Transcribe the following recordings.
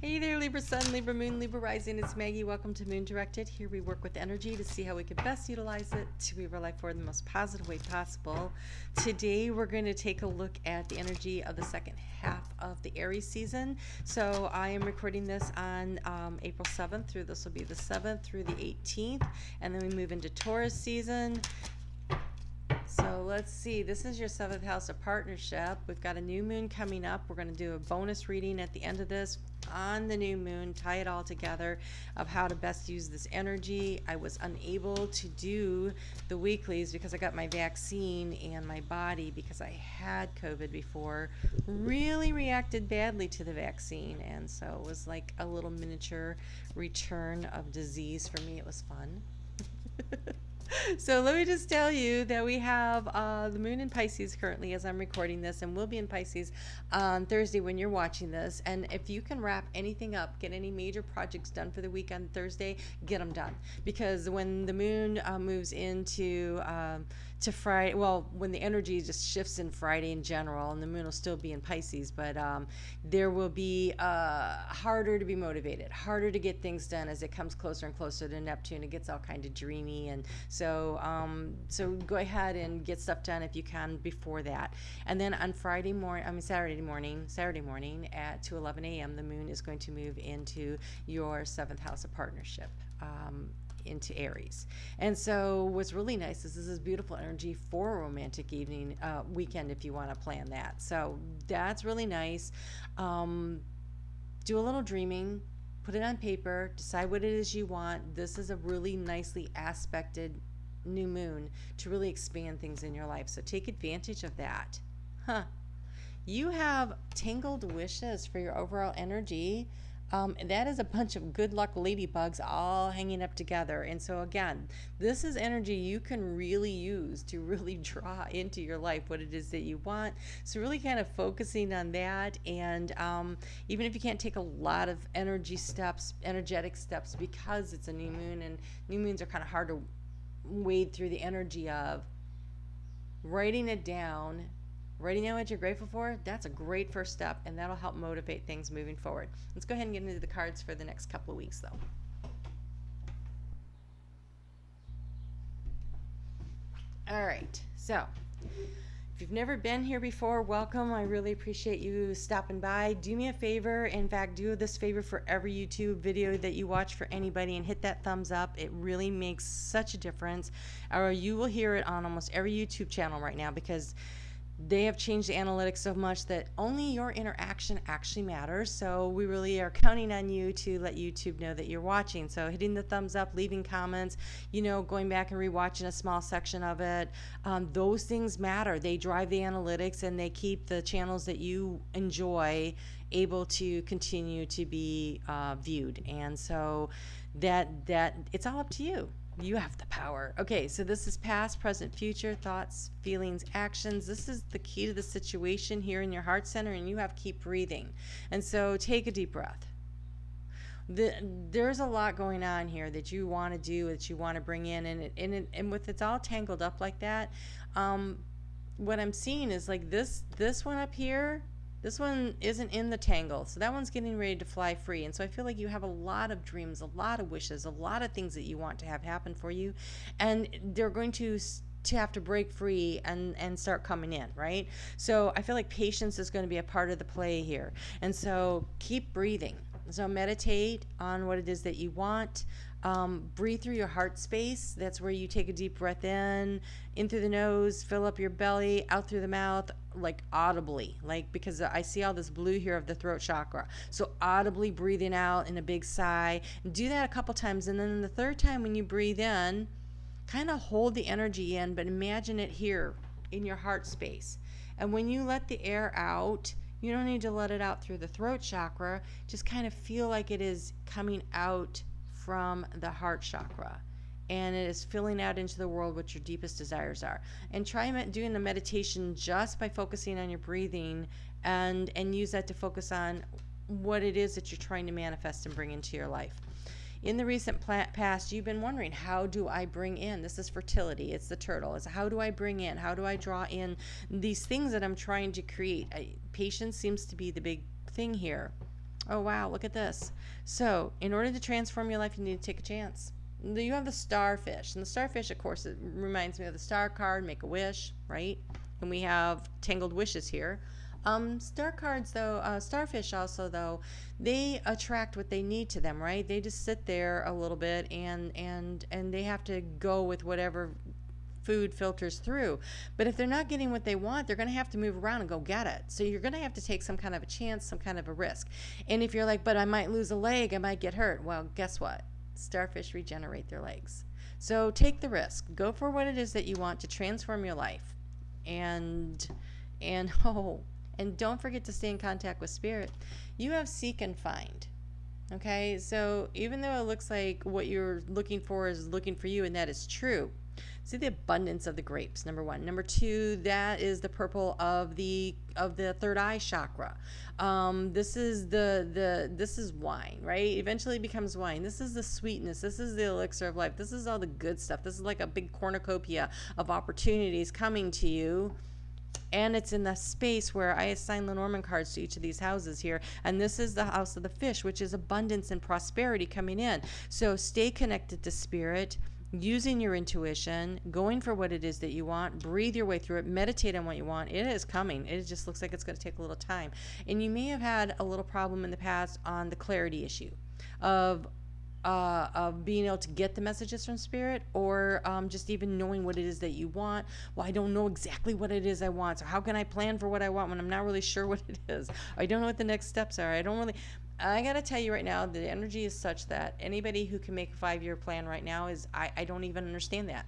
Hey there, Libra Sun, Libra Moon, Libra Rising. It's Maggie. Welcome to Moon Directed. Here we work with energy to see how we can best utilize it to move our life forward in the most positive way possible. Today, we're going to take a look at the energy of the second half of the Aries season. So I am recording this on April 7th through, this will be the 7th through the 18th. And then we move into Taurus season. So let's see, this is your 7th house of partnership. We've got a new moon coming up. We're going to do a bonus reading at the end of this on the new moon, tie it all together of how to best use this energy. I was unable to do the weeklies because I got my vaccine, and my body, because I had COVID before, really reacted badly to the vaccine. And so it was like a little miniature return of disease for me. It was fun. So let me just tell you that we have the moon in Pisces currently as I'm recording this, and we'll be in Pisces on Thursday when you're watching this. And if you can wrap anything up, get any major projects done for the week on Thursday, get them done. Because when the moon moves into to Friday, well, when the energy just shifts in Friday in general, and the moon will still be in Pisces, but there will be harder to be motivated, harder to get things done as it comes closer and closer to Neptune. It gets all kind of dreamy, and so go ahead and get stuff done if you can before that. And then on Saturday morning at 2:11 a.m., the moon is going to move into your 7th house of partnership. Into Aries. And so what's really nice is this is beautiful energy for a romantic evening, weekend, if you want to plan that. So that's really nice. Do a little dreaming, put it on paper, decide what it is you want. This is a really nicely aspected new moon to really expand things in your life. So take advantage of that. You have tangled wishes for your overall energy. That is a bunch of good luck ladybugs all hanging up together. And so again, this is energy you can really use to really draw into your life what it is that you want. So really kind of focusing on that. And even if you can't take a lot of energetic steps, because it's a new moon, and new moons are kind of hard to wade through the energy of, writing down what you're grateful for, that's a great first step, and that'll help motivate things moving forward. Let's go ahead and get into the cards for the next couple of weeks, though. All right, so if you've never been here before, welcome. I really appreciate you stopping by. Do me a favor, in fact, do this favor for every YouTube video that you watch for anybody, and hit that thumbs up. It really makes such a difference. Or you will hear it on almost every YouTube channel right now, because they have changed the analytics so much that only your interaction actually matters. So we really are counting on you to let YouTube know that you're watching. So hitting the thumbs up, leaving comments, going back and rewatching a small section of it. Those things matter. They drive the analytics, and they keep the channels that you enjoy able to continue to be viewed. And so that it's all up to you. You have the power. Okay, so this is past, present, future, thoughts, feelings, actions. This is the key to the situation here in your heart center, and you have to keep breathing. And so take a deep breath. There's a lot going on here that you want to do, that you want to bring in, and with it's all tangled up like that. What I'm seeing is like this one up here. This one isn't in the tangle, so that one's getting ready to fly free. And so I feel like you have a lot of dreams, a lot of wishes, a lot of things that you want to have happen for you, and they're going to have to break free and start coming in, right? So I feel like patience is going to be a part of the play here. And so keep breathing. So meditate on what it is that you want. Breathe through your heart space. That's where you take a deep breath in through the nose, fill up your belly, out through the mouth, like audibly, because I see all this blue here of the throat chakra. So audibly breathing out in a big sigh. Do that a couple times, and then the third time when you breathe in, kind of hold the energy in, but imagine it here in your heart space. And when you let the air out, you don't need to let it out through the throat chakra. Just kind of feel like it is coming out from the heart chakra, and it is filling out into the world what your deepest desires are. And try doing the meditation just by focusing on your breathing, and use that to focus on what it is that you're trying to manifest and bring into your life. In the recent past, you've been wondering, how do I bring in, this is fertility, it's the turtle, it's how do I bring in, how do I draw in these things that I'm trying to create? Patience seems to be the big thing here. Oh, wow, look at this. So, in order to transform your life, you need to take a chance. You have the starfish. And the starfish, of course, it reminds me of the star card, make a wish, right? And we have tangled wishes here. Star cards, though, starfish also, though, they attract what they need to them, right? They just sit there a little bit and they have to go with whatever food filters through. But if they're not getting what they want, they're going to have to move around and go get it. So you're going to have to take some kind of a chance, some kind of a risk. And if you're like, but I might lose a leg, I might get hurt. Well, guess what? Starfish regenerate their legs. So take the risk. Go for what it is that you want to transform your life. And and don't forget to stay in contact with spirit. You have seek and find. Okay? So even though it looks like what you're looking for is looking for you, and that is true, see the abundance of the grapes, number one. Number two, that is the purple of the third eye chakra. This is this is wine, right? Eventually it becomes wine. This is the sweetness. This is the elixir of life. This is all the good stuff. This is like a big cornucopia of opportunities coming to you. And it's in the space where I assign Lenormand cards to each of these houses here. And this is the house of the fish, which is abundance and prosperity coming in. So stay connected to spirit, using your intuition, going for what it is that you want, breathe your way through it, meditate on what you want. It is coming. It just looks like it's going to take a little time. And you may have had a little problem in the past on the clarity issue of being able to get the messages from spirit, or just even knowing what it is that you want. Well, I don't know exactly what it is I want, so how can I plan for what I want when I'm not really sure what it is? I don't know what the next steps are. I gotta tell you right now, the energy is such that anybody who can make a 5-year plan right now is, I don't even understand that.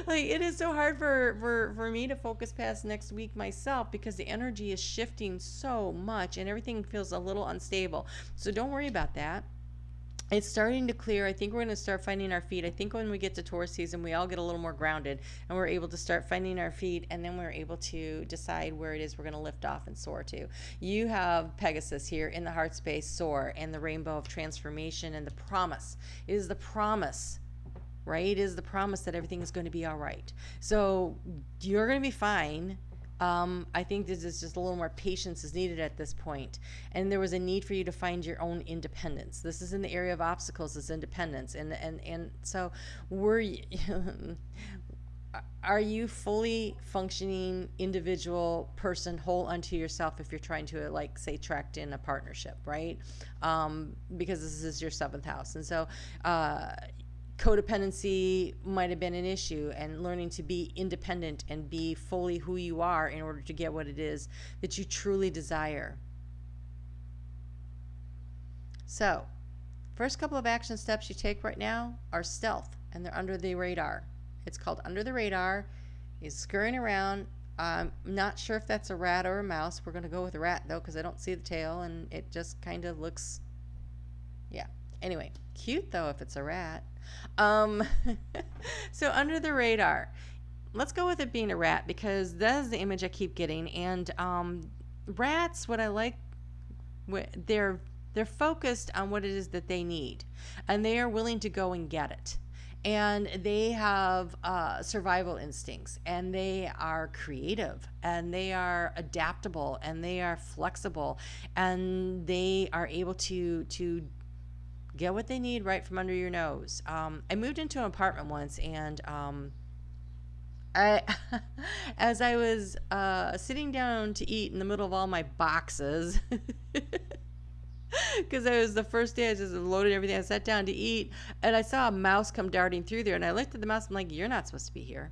Like, it is so hard for me to focus past next week myself, because the energy is shifting so much and everything feels a little unstable. So don't worry about that. It's starting to clear. I think we're going to start finding our feet. I think when we get to Taurus season, we all get a little more grounded and we're able to start finding our feet, and then we're able to decide where it is we're going to lift off and soar to. You have Pegasus here in the heart space, soar, and the rainbow of transformation, and the promise. It is the promise, right? It is the promise that everything is going to be all right. So you're going to be fine. I think this is just a little more patience is needed at this point. And there was a need for you to find your own independence. This is in the area of obstacles, is independence. And so are you fully functioning individual person, whole unto yourself, if you're trying to, like, say, tract in a partnership, right? Because this is your 7th house. And so, codependency might have been an issue, and learning to be independent and be fully who you are in order to get what it is that you truly desire. So, first couple of action steps you take right now are stealth, and they're under the radar. It's called under the radar. He's scurrying around. I'm not sure if that's a rat or a mouse. We're going to go with a rat, though, because I don't see the tail, and it just kind of looks, yeah. Anyway, cute, though, if it's a rat. So under the radar, let's go with it being a rat, because that is the image I keep getting. And rats, what I like, they're focused on what it is that they need, and they are willing to go and get it. And they have survival instincts, and they are creative, and they are adaptable, and they are flexible, and they are able to get what they need right from under your nose. I moved into an apartment once, and as I was sitting down to eat in the middle of all my boxes, because it was the first day, I just loaded everything. I sat down to eat, and I saw a mouse come darting through there, and I looked at the mouse. I'm like, you're not supposed to be here.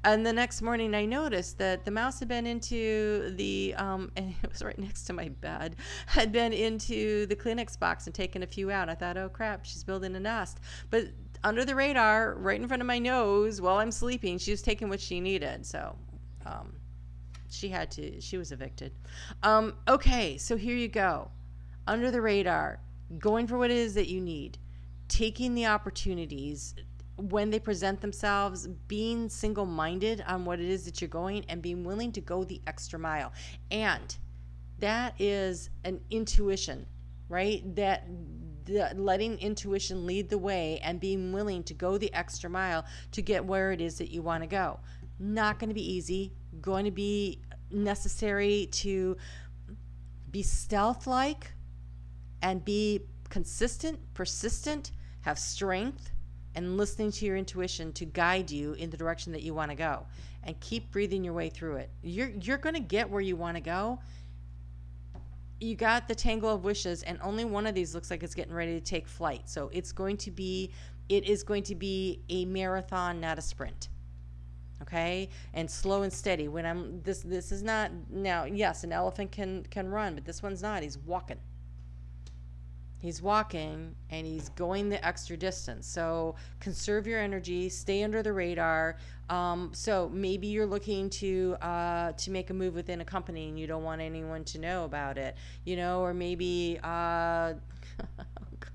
And the next morning, I noticed that the mouse had been into the, and it was right next to my bed, had been into the Kleenex box and taken a few out. I thought, oh crap, she's building a nest. But under the radar, right in front of my nose, while I'm sleeping, she was taking what she needed. So she was evicted. Okay, so here you go. Under the radar, going for what it is that you need, taking the opportunities when they present themselves, being single-minded on what it is that you're going, and being willing to go the extra mile. And that is an intuition, right? That letting intuition lead the way and being willing to go the extra mile to get where it is that you want to go. Not going to be easy, going to be necessary to be stealth-like and be consistent, persistent, have strength, and listening to your intuition to guide you in the direction that you want to go, and keep breathing your way through it. You're going to get where you want to go. You got the tangle of wishes, and only one of these looks like it's getting ready to take flight. So it is going to be a marathon, not a sprint. Okay? And slow and steady. When this is not, now, yes, an elephant can run, but this one's not. He's walking. He's walking, and he's going the extra distance. So conserve your energy, stay under the radar. So maybe you're looking to make a move within a company, and you don't want anyone to know about it, or maybe, oh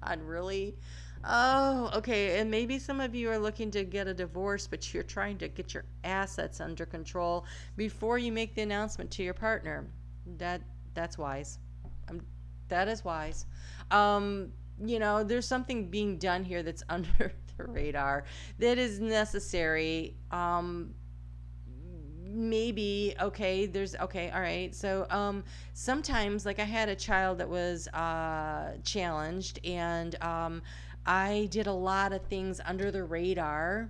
God, really? Oh, okay. And maybe some of you are looking to get a divorce, but you're trying to get your assets under control before you make the announcement to your partner. That's wise. That is wise. There's something being done here that's under the radar that is necessary. Maybe, okay, all right. So, sometimes, like, I had a child that was challenged, and I did a lot of things under the radar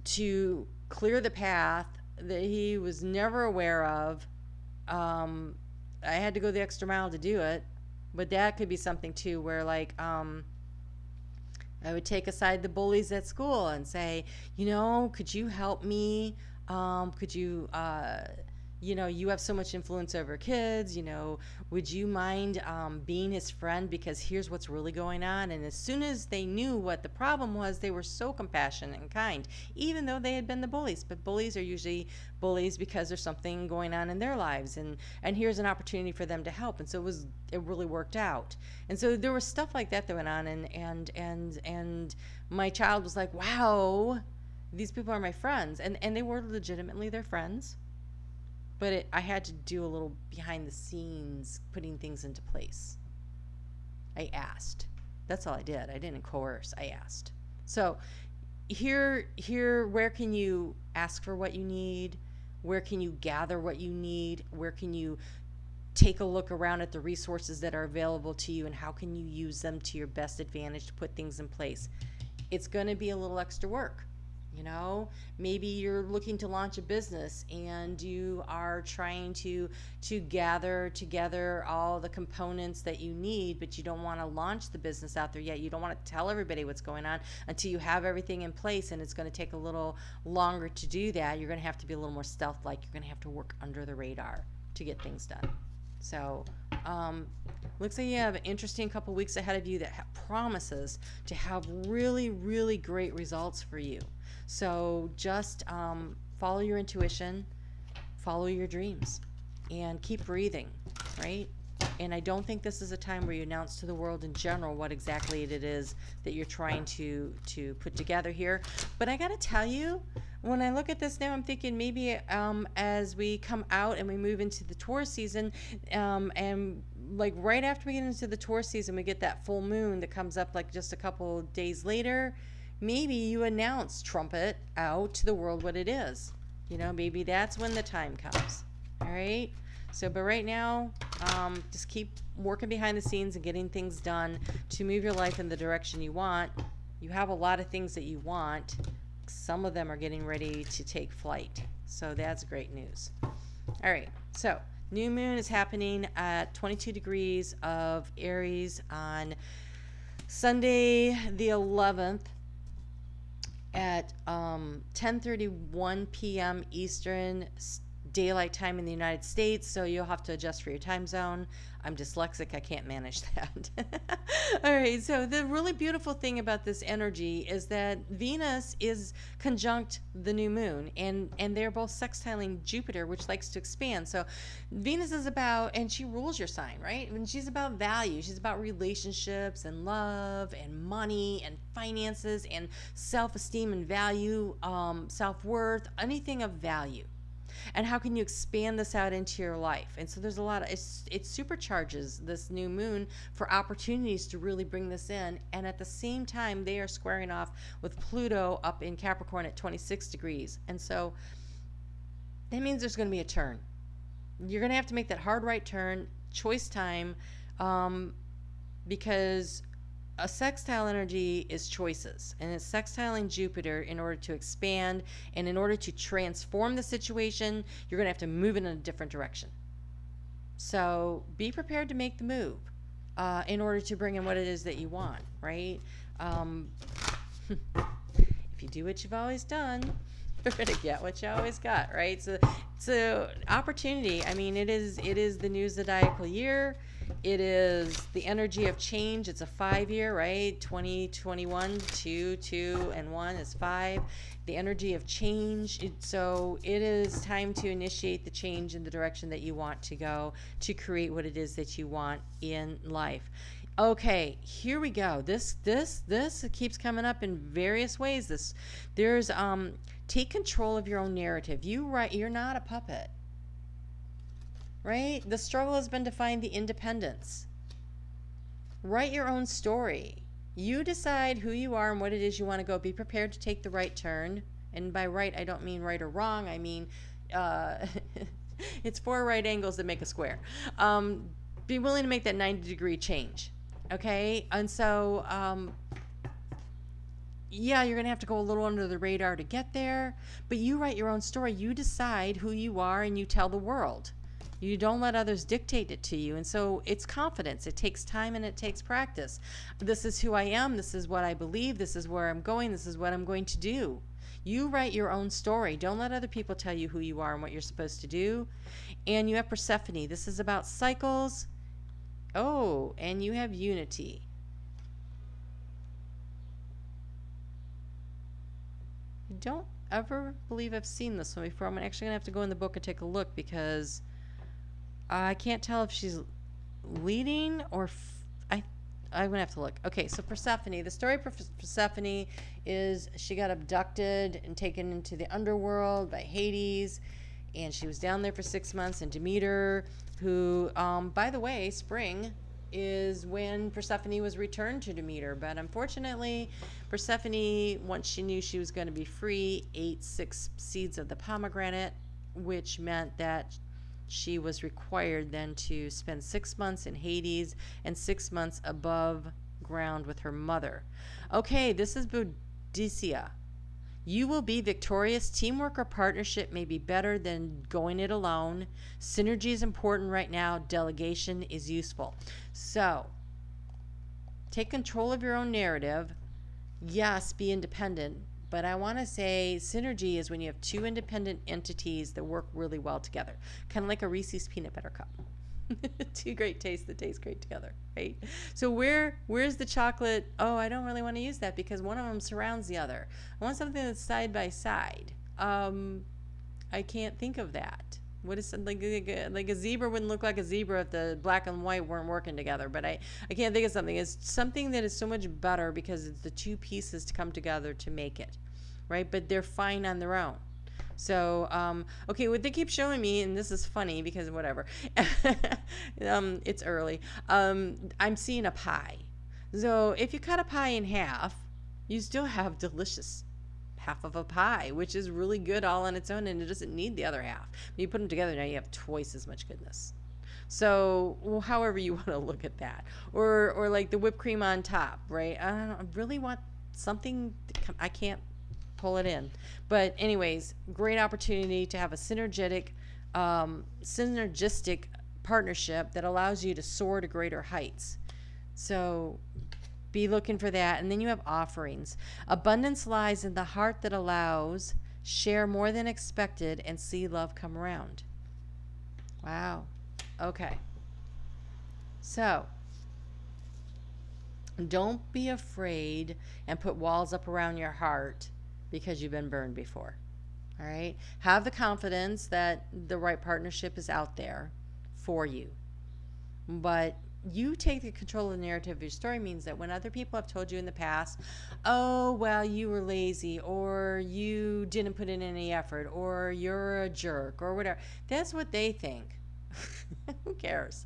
to clear the path that he was never aware of. I had to go the extra mile to do it, but that could be something too, where, like, I would take aside the bullies at school and say, could you help me? Could you, you have so much influence over kids, would you mind being his friend, because here's what's really going on. And as soon as they knew what the problem was, they were so compassionate and kind, even though they had been the bullies. But bullies are usually bullies because there's something going on in their lives, and here's an opportunity for them to help. And so it really worked out. And so there was stuff like that went on, and my child was like, wow, these people are my friends, and they were legitimately their friends. But I had to do a little behind the scenes, putting things into place. I asked. That's all I did. I didn't coerce. I asked. So here, where can you ask for what you need? Where can you gather what you need? Where can you take a look around at the resources that are available to you, and how can you use them to your best advantage to put things in place? It's going to be a little extra work. Maybe you're looking to launch a business, and you are trying to gather together all the components that you need, but you don't want to launch the business out there yet. You don't want to tell everybody what's going on until you have everything in place, and it's going to take a little longer to do that. You're going to have to be a little more stealth-like. You're going to have to work under the radar to get things done. So, looks like you have an interesting couple weeks ahead of you that promises to have really, really great results for you. So just follow your intuition, follow your dreams, and keep breathing, right? And I don't think this is a time where you announce to the world in general what exactly it is that you're trying to put together here. But I got to tell you, when I look at this now, I'm thinking maybe as we come out and we move into the Taurus season, and like right after we get into the Taurus season, we get that full moon that comes up like just a couple days later. Maybe you announce, trumpet out to the world what it is. Maybe that's when the time comes. All right? So, but right now, just keep working behind the scenes and getting things done to move your life in the direction you want. You have a lot of things that you want. Some of them are getting ready to take flight. So that's great news. All right. So, new moon is happening at 22 degrees of Aries on Sunday the 11th. At 10:31 p.m. Eastern Daylight Time in the United States, so you'll have to adjust for your time zone. I'm dyslexic, I can't manage that. All right, so the really beautiful thing about this energy is that Venus is conjunct the new moon, and they're both sextiling Jupiter, which likes to expand. So Venus is about, and she rules your sign, right? And she's about value. She's about relationships and love and money and finances and self-esteem and value, self-worth, anything of value. And how can you expand this out into your life? And so there's a lot of, it supercharges this new moon for opportunities to really bring this in. And at the same time, they are squaring off with Pluto up in Capricorn at 26 degrees. And so that means there's going to be a turn. you're going to have to make that hard right turn, choice time, because a sextile energy is choices, and it's sextiling Jupiter in order to expand, and in order to transform the situation, you're going to have to move in a different direction. So be prepared to make the move in order to bring in what it is that you want, right? If you do what you've always done, you're going to get what you always got, right? So opportunity, I mean, it is the new zodiacal year. It is the energy of change. It's a 5-year, right? 2021, 2, 2, and 1 is 5. The energy of change. So it is time to initiate the change in the direction that you want to go to create what it is that you want in life. Okay, here we go. This keeps coming up in various ways. There's take control of your own narrative. You're not a puppet. Right? The struggle has been to find the independence. Write your own story. You decide who you are and what it is you want to go. Be prepared to take the right turn. And by right, I don't mean right or wrong. I mean, it's 4 right angles that make a square. Be willing to make that 90-degree change. Okay? And so, yeah, you're going to have to go a little under the radar to get there. But you write your own story. You decide who you are and you tell the world. You don't let others dictate it to you. And so it's confidence. It takes time and it takes practice. This is who I am. This is what I believe. This is where I'm going. This is what I'm going to do. You write your own story. Don't let other people tell you who you are and what you're supposed to do. And you have Persephone. This is about cycles. Oh, and you have unity. I don't ever believe I've seen this one before. I'm actually going to have to go in the book and take a look because I can't tell if she's leading or I'm going to have to look. Okay, so Persephone. The story of Persephone is she got abducted and taken into the underworld by Hades, and she was down there for 6 months, and Demeter, who, by the way, spring is when Persephone was returned to Demeter. But unfortunately, Persephone, once she knew she was going to be free, ate 6 seeds of the pomegranate, which meant that she was required then to spend 6 months in Hades and 6 months above ground with her mother. Okay, this is Boudicca. You will be victorious. Teamwork or partnership may be better than going it alone. Synergy is important right now. Delegation is useful. So, take control of your own narrative. Yes, be independent. But I want to say synergy is when you have 2 independent entities that work really well together. Kind of like a Reese's peanut butter cup. 2 great tastes that taste great together, right? So where's the chocolate? Oh, I don't really want to use that because one of them surrounds the other. I want something that's side by side. I can't think of that. What is like a zebra wouldn't look like a zebra if the black and white weren't working together. But I can't think of something. It's something that is so much better because it's the 2 pieces to come together to make it, right? But they're fine on their own. So, okay, what they keep showing me, and this is funny because whatever, it's early. I'm seeing a pie. So if you cut a pie in half, you still have delicious half of a pie, which is really good all on its own, and it doesn't need the other half. When you put them together, now you have twice as much goodness. So, well, however you want to look at that, or like the whipped cream on top, right? I really want something. I can't pull it in, but anyways, great opportunity to have a synergistic partnership that allows you to soar to greater heights. So be looking for that. And then you have offerings. Abundance lies in the heart that allows, share more than expected, and see love come around. Wow. Okay. So don't be afraid and put walls up around your heart because you've been burned before. All right? Have the confidence that the right partnership is out there for you. But you take the control of the narrative of your story means that when other people have told you in the past, oh, well, you were lazy, or you didn't put in any effort, or you're a jerk, or whatever, that's what they think. Who cares?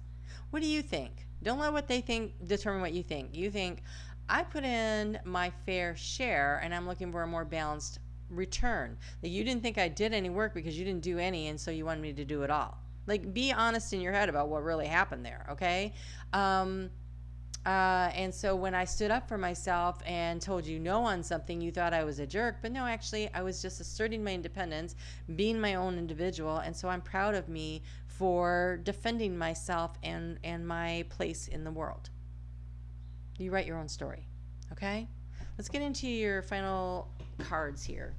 What do you think? Don't let what they think determine what you think. You think, I put in my fair share and I'm looking for a more balanced return. That you didn't think I did any work because you didn't do any, and so you wanted me to do it all. Like, be honest in your head about what really happened there, okay? And so when I stood up for myself and told you no on something, you thought I was a jerk. But no, actually, I was just asserting my independence, being my own individual. And so I'm proud of me for defending myself and my place in the world. You write your own story, okay? Let's get into your final cards here.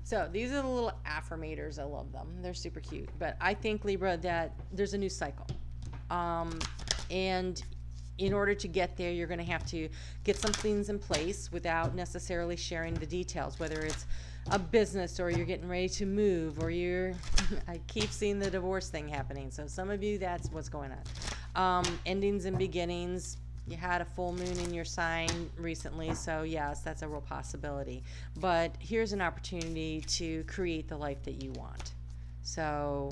So these are the little affirmators. I love them. They're super cute. But I think, Libra, that there's a new cycle. And in order to get there, you're going to have to get some things in place without necessarily sharing the details, whether it's a business or you're getting ready to move or you're, I keep seeing the divorce thing happening. So some of you, that's what's going on. Endings and beginnings. You had a full moon in your sign recently, so yes, that's a real possibility. But here's an opportunity to create the life that you want. So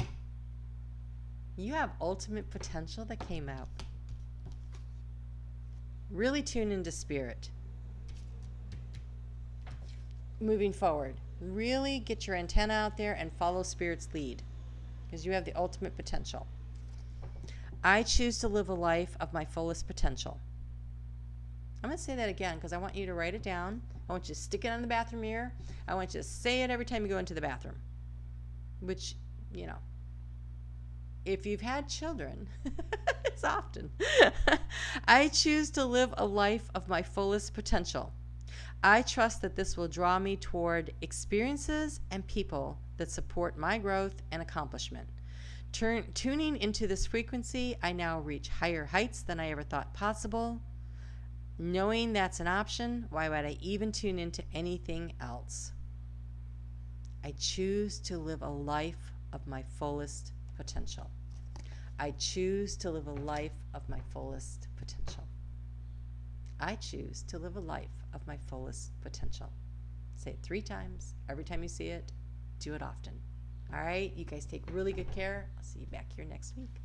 you have ultimate potential that came out. Really tune into spirit. Moving forward, really get your antenna out there and follow spirit's lead, because you have the ultimate potential. I choose to live a life of my fullest potential. I'm going to say that again because I want you to write it down. I want you to stick it on the bathroom mirror. I want you to say it every time you go into the bathroom. Which, you know, if you've had children, it's often. I choose to live a life of my fullest potential. I trust that this will draw me toward experiences and people that support my growth and accomplishment. Tuning into this frequency, I now reach higher heights than I ever thought possible. Knowing that's an option, why would I even tune into anything else? I choose to live a life of my fullest potential. I choose to live a life of my fullest potential. I choose to live a life of my fullest potential. Say it 3 times. Every time you see it, do it often. All right, you guys take really good care. I'll see you back here next week.